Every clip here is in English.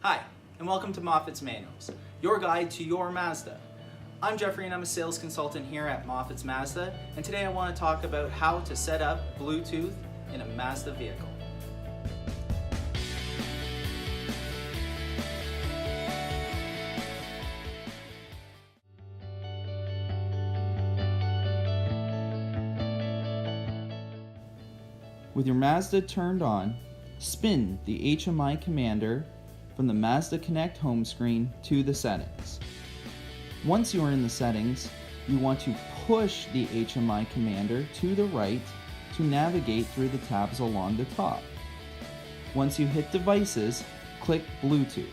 Hi, and welcome to Moffatt's Manuals, your guide to your Mazda. I'm Jeffrey and I'm a sales consultant here at Moffatt's Mazda, and today I want to talk about how to set up Bluetooth in a Mazda vehicle. With your Mazda turned on, spin the HMI commander from the Mazda Connect home screen to the settings. Once you are in the settings, you want to push the HMI commander to the right to navigate through the tabs along the top. Once you hit Devices, click Bluetooth.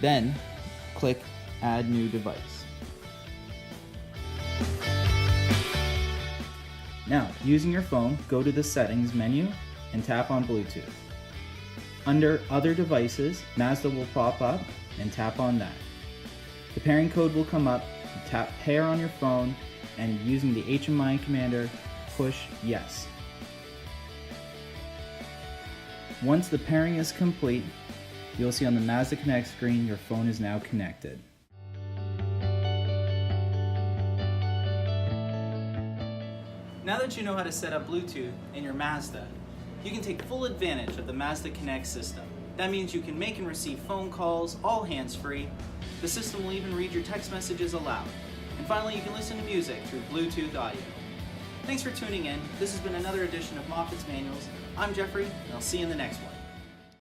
Then, click Add New Device. Now, using your phone, go to the Settings menu and tap on Bluetooth. Under Other Devices, Mazda will pop up and tap on that. The pairing code will come up, tap Pair on your phone, and using the HMI commander, push Yes. Once the pairing is complete, you'll see on the Mazda Connect screen your phone is now connected. Now that you know how to set up Bluetooth in your Mazda, you can take full advantage of the Mazda Connect system. That means you can make and receive phone calls, all hands-free. The system will even read your text messages aloud. And finally, you can listen to music through Bluetooth audio. Thanks for tuning in. This has been another edition of Moffatt's Manuals. I'm Jeffrey, and I'll see you in the next one.